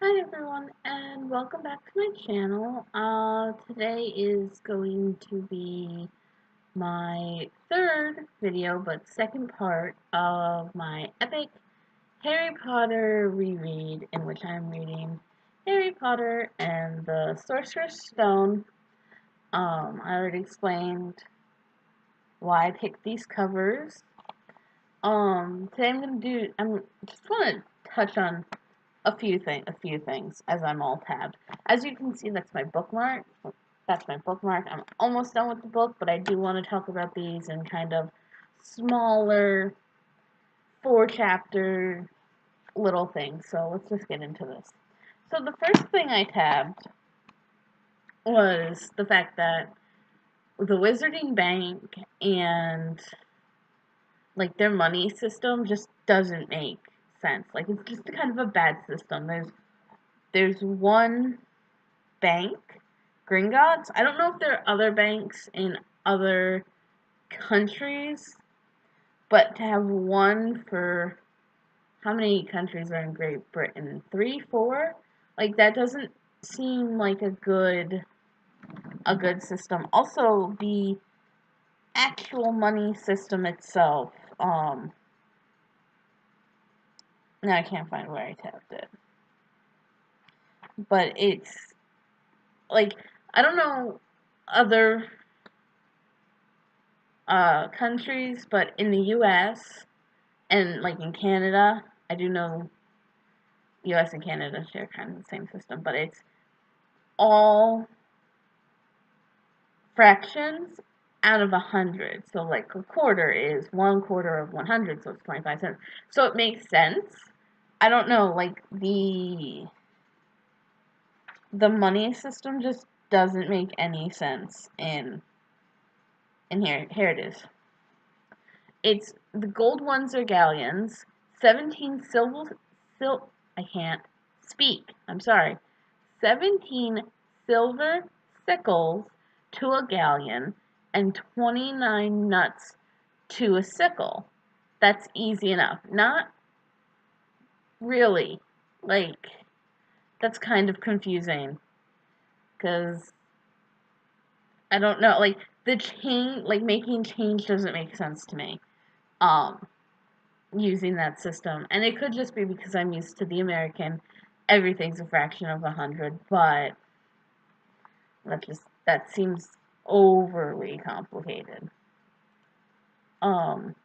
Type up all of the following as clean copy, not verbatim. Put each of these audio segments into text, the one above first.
Hi everyone, and welcome back to my channel. Today is going to be my third video, but second part of my epic Harry Potter reread, in which I'm reading Harry Potter and the Sorcerer's Stone. I already explained why I picked these covers. Today I'm just want to touch on a few things as I'm all tabbed. As you can see, that's my bookmark. I'm almost done with the book, but I do want to talk about these in kind of smaller 4-chapter little things. So let's just get into this. So the first thing I tabbed was the fact that the Wizarding Bank and like their money system just doesn't make sense. Like it's just kind of a bad system. There's one bank, Gringotts. I don't know if there are other banks in other countries, but to have one for how many countries are in Great Britain? 3, 4? Like that doesn't seem like a good system. Also, the actual money system itself. Now I can't find where I tapped it, but it's like I don't know other countries, but in the U.S. and like in Canada, I do know U.S. and Canada share kind of the same system, but it's all fractions out of 100. So like a quarter is 1/4 of 100, so it's 25 cents. So it makes sense. I don't know, like the money system just doesn't make any sense in here. Here it is. It's the gold ones are galleons, 17 I can't speak. I'm sorry. 17 silver sickles to a galleon and 29 nuts to a sickle. That's easy enough. Not really. Like that's kind of confusing cuz I don't know, like the change, like making change doesn't make sense to me. Um Using that system. And it could just be because I'm used to the American, everything's a fraction of 100, but that seems overly complicated. Um,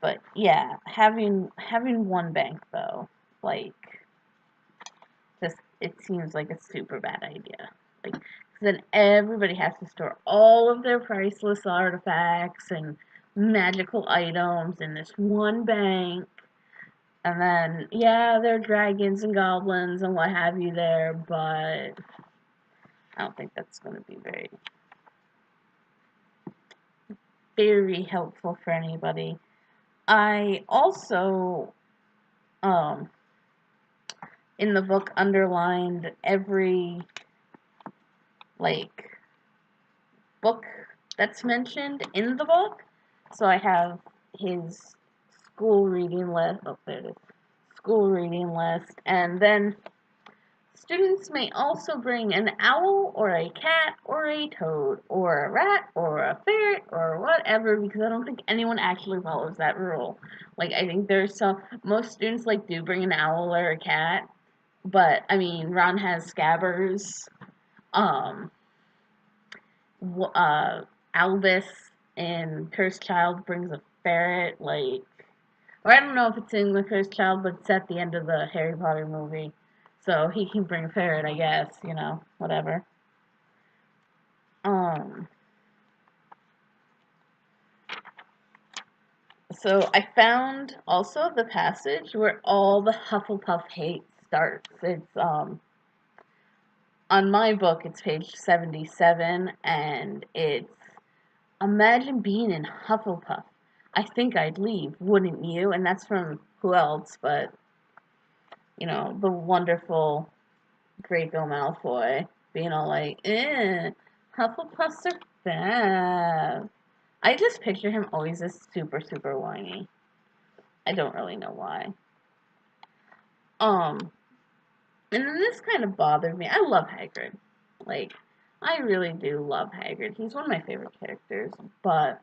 but yeah, having one bank though, like, just, it seems like a super bad idea. Like, 'cause then everybody has to store all of their priceless artifacts and magical items in this one bank. And then, yeah, there are dragons and goblins and what have you there, but I don't think that's going to be very helpful for anybody. I also, um, in the book, underlined every, like, book that's mentioned in the book. So I have his school reading list. Oh, there it is. School reading list. And then students may also bring an owl or a cat or a toad or a rat or a ferret or whatever, because I don't think anyone actually follows that rule. Like, I think most students like do bring an owl or a cat, but I mean, Ron has Scabbers, um, Albus and Cursed Child brings a ferret, like, or I don't know if it's in the Cursed Child, but it's at the end of the Harry Potter movie. So he can bring a ferret, I guess, whatever. Um, so I found also the passage where all the Hufflepuff hate starts. It's, on my book, it's page 77, and it's, imagine being in Hufflepuff. I think I'd leave, wouldn't you? And that's from who else but, the wonderful Draco Malfoy being all like, Hufflepuffs are bad. I just picture him always as super, super whiny. I don't really know why. And then this kind of bothered me. I love Hagrid. Like, I really do love Hagrid. He's one of my favorite characters. But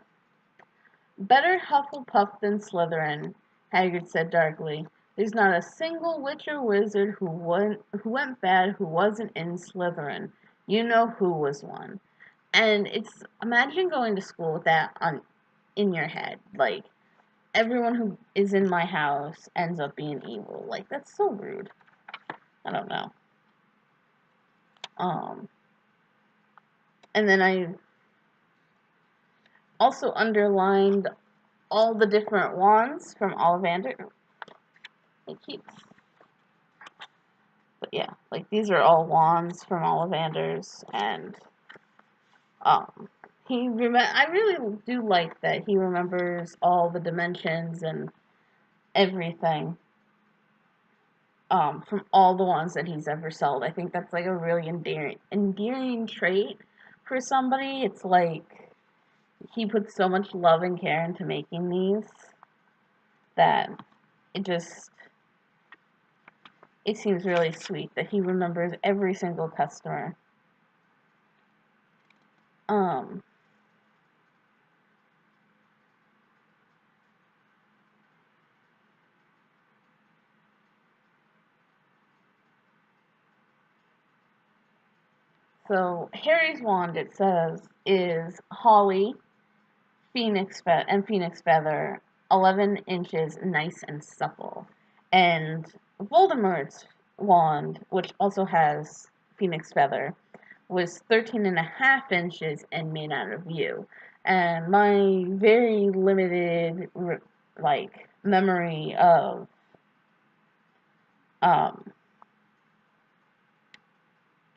better Hufflepuff than Slytherin, Hagrid said darkly. There's not a single witch or wizard who went bad who wasn't in Slytherin. You know who was one. And it's imagine going to school with that on in your head. Like, everyone who is in my house ends up being evil. Like, that's so rude. I don't know. And then I also underlined all the different wands from Ollivander. It keeps. But yeah, like these are all wands from Ollivander's, and I really do like that he remembers all the dimensions and everything from all the ones that he's ever sold. I think that's like a really endearing trait for somebody. It's like he puts so much love and care into making these that it seems really sweet that he remembers every single customer. So Harry's wand, it says, is holly, phoenix feather, 11 inches, nice and supple. And Voldemort's wand, which also has phoenix feather, was 13 and a half inches and made out of yew. And my very limited, memory of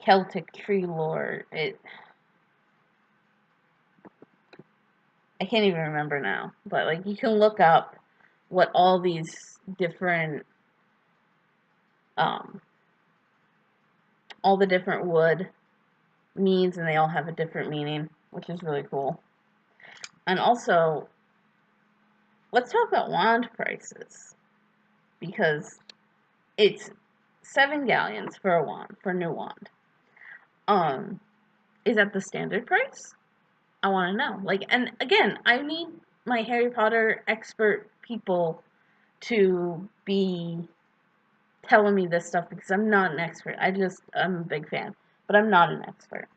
Celtic tree lore, I can't even remember now, but like you can look up what all these different all the different wood means, and they all have a different meaning, which is really cool. And also, let's talk about wand prices, because it's 7 galleons for a wand, for a new wand. Is that the standard price? I want to know. Like, and again, I need my Harry Potter expert people to be telling me this stuff because I'm not an expert. I'm a big fan, but I'm not an expert.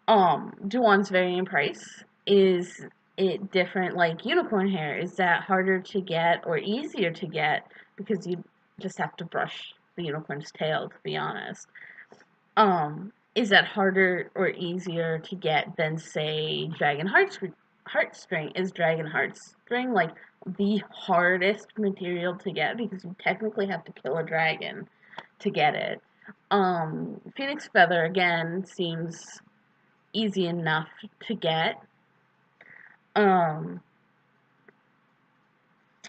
Do wands vary in price? Is it different? Like unicorn hair, is that harder to get or easier to get because you just have to brush the unicorn's tail, to be honest? Is that harder or easier to get than, say, dragon heartstring? Is dragon heartstring like the hardest material to get because you technically have to kill a dragon to get it? Phoenix feather again seems easy enough to get. And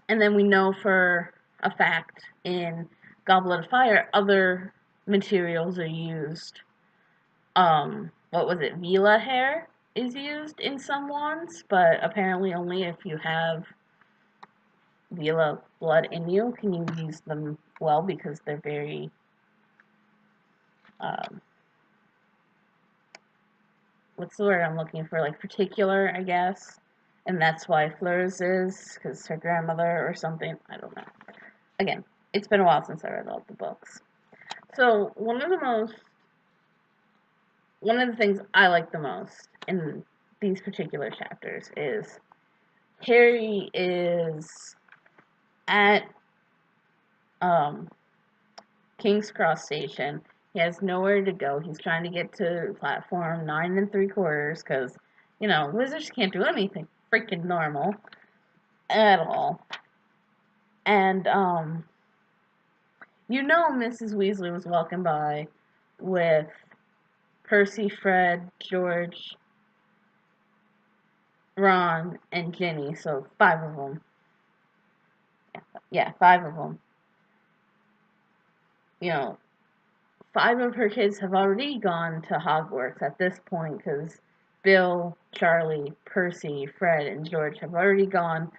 then we know for a fact in Goblet of Fire, other materials are used. What was it? Vela hair is used in some wands, but apparently only if you have Vela blood in you can you use them well because they're very, what's the word I'm looking for? Like particular, I guess. And that's why Fleurs is, because her grandmother or something. I don't know. Again, it's been a while since I read all the books. So one of the things I like the most in these particular chapters is Harry is at King's Cross Station. He has nowhere to go. He's trying to get to platform 9 3/4 because, wizards can't do anything freaking normal at all. And, Mrs. Weasley was walking by with Percy, Fred, George, Ron, and Ginny, so 5 of them. Yeah, 5 of them. 5 of her kids have already gone to Hogwarts at this point because Bill, Charlie, Percy, Fred, and George have already gone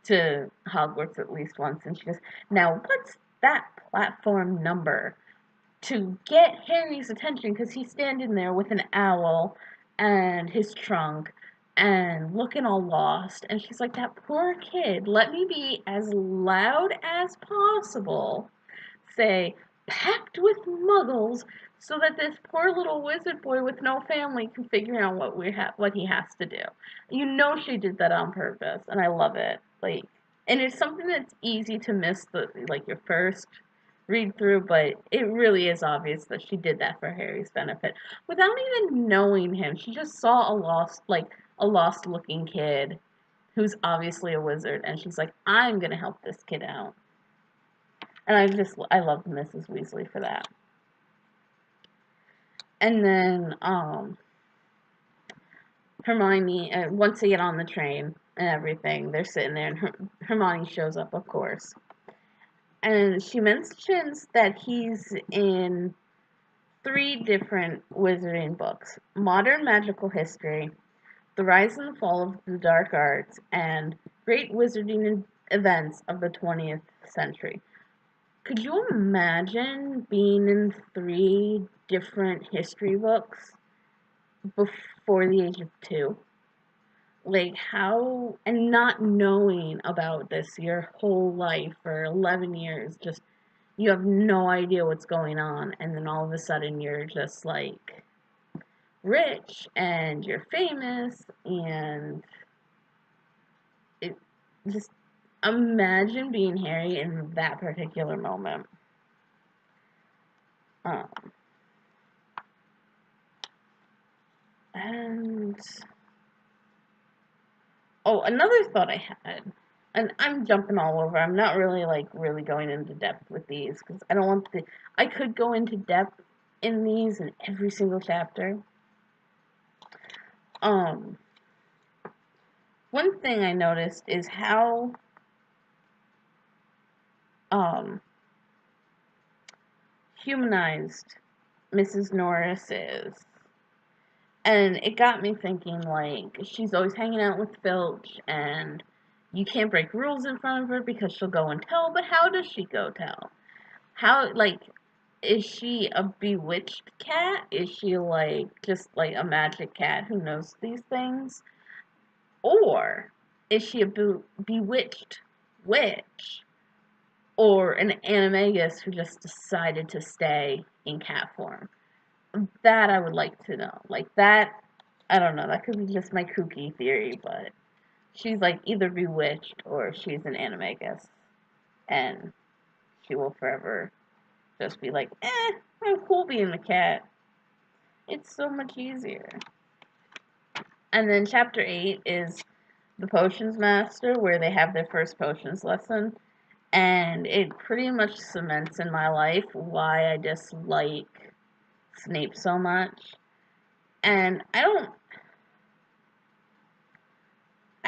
to Hogwarts at least once. And she goes, now, what's that platform number to get Harry's attention because he's standing there with an owl and his trunk and looking all lost. And she's like, that poor kid, let me be as loud as possible. Say, packed with muggles so that this poor little wizard boy with no family can figure out what he has to do. You know she did that on purpose, and I love it. Like, and it's something that's easy to miss your first read through, but it really is obvious that she did that for Harry's benefit without even knowing him. She just saw a lost looking kid who's obviously a wizard, and she's like, I'm gonna help this kid out. And I love Mrs. Weasley for that. And then Hermione, once they get on the train and everything, they're sitting there, and Hermione shows up, of course. And she mentions that he's in 3 different wizarding books: Modern Magical History, The Rise and the Fall of the Dark Arts, and Great Wizarding Events of the 20th Century. Could you imagine being in 3 different history books before the age of 2? Like, how, and not knowing about this your whole life for 11 years, just, you have no idea what's going on, and then all of a sudden you're just, like, rich, and you're famous, and it, just, imagine being Harry in that particular moment. And another thought I had, and I'm jumping all over. I'm not really going into depth with these because I don't want to. I could go into depth in these in every single chapter. One thing I noticed is how humanized Mrs. Norris is. And it got me thinking, like, she's always hanging out with Filch, and you can't break rules in front of her because she'll go and tell, but how does she go tell? How, like, is she a bewitched cat? Is she, just, a magic cat who knows these things? Or is she a bewitched witch? Or an animagus who just decided to stay in cat form? That I would like to know. Like, that, I don't know, that could be just my kooky theory, but she's, either bewitched or she's an animagus. And she will forever just be like, I'm cool being a cat. It's so much easier. And then chapter 8 is the Potions Master, where they have their first potions lesson. And it pretty much cements in my life why I dislike Snape so much. And I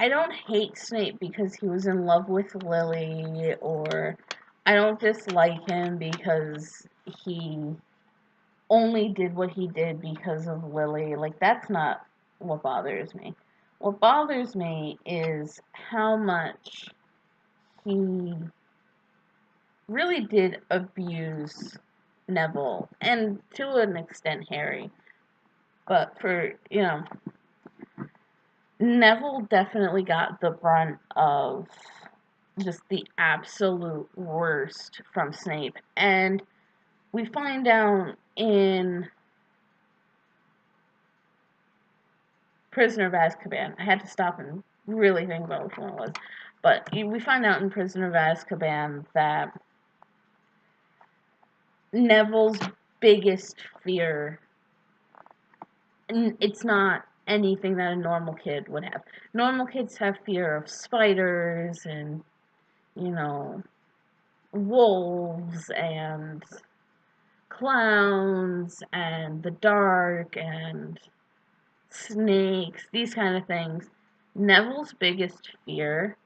don't hate Snape because he was in love with Lily, or I don't dislike him because he only did what he did because of Lily. Like, that's not what bothers me. What bothers me is how much he really did abuse Neville, and to an extent Harry. But Neville definitely got the brunt of just the absolute worst from Snape. And we find out in Prisoner of Azkaban. I had to stop and really think about which one it was. But we find out in Prisoner of Azkaban that Neville's biggest fear, and it's not anything that a normal kid would have. Normal kids have fear of spiders and, wolves and clowns and the dark and snakes, these kind of things. Neville's biggest fear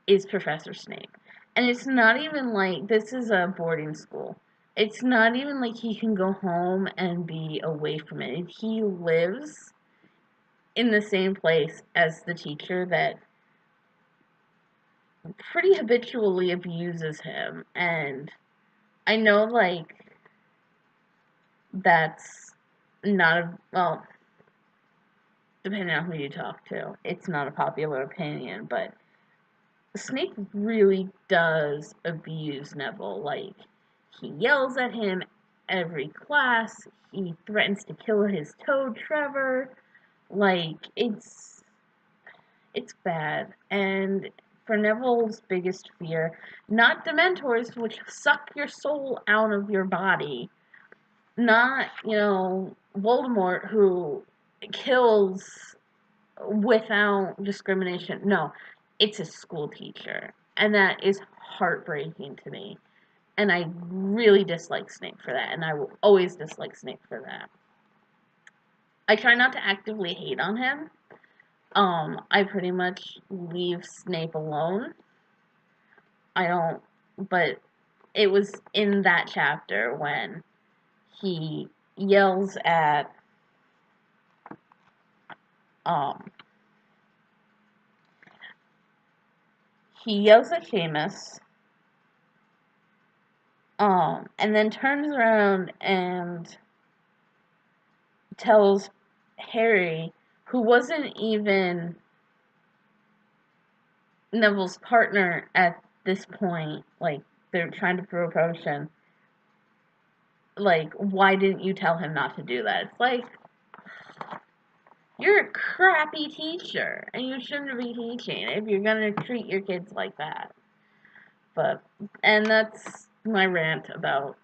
is Professor Snape. And it's not even like this is a boarding school. It's not even like he can go home and be away from it. He lives in the same place as the teacher that pretty habitually abuses him, and I know, like, that's not a, well, depending on who you talk to, it's not a popular opinion, but Snape really does abuse Neville. Like, he yells at him every class, he threatens to kill his toad Trevor. Like, it's bad. And for Neville's biggest fear, not Dementors, which suck your soul out of your body, not, Voldemort, who kills without discrimination. No, it's a school teacher. And that is heartbreaking to me. And I really dislike Snape for that. And I will always dislike Snape for that. I try not to actively hate on him. I pretty much leave Snape alone. I don't, but it was in that chapter when he yells at, um, Seamus, and then turns around and tells Harry, who wasn't even Neville's partner at this point, like, they're trying to brew a potion, like, why didn't you tell him not to do that? It's like, you're a crappy teacher, and you shouldn't be teaching if you're gonna treat your kids like that. But, and that's my rant about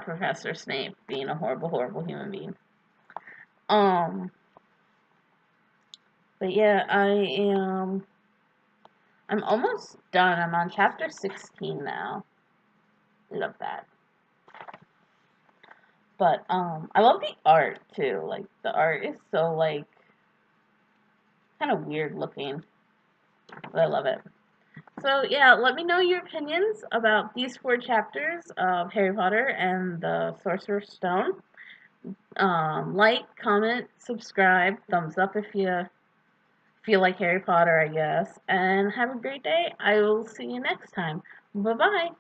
Professor Snape being a horrible, horrible human being. But yeah, I'm almost done. I'm on chapter 16 now. Love that. But, I love the art, too. Like, the art is so, like, kind of weird looking. But I love it. So, yeah, let me know your opinions about these 4 chapters of Harry Potter and the Sorcerer's Stone. Like, comment, subscribe, thumbs up if you feel like Harry Potter, I guess. And have a great day. I will see you next time. Bye-bye.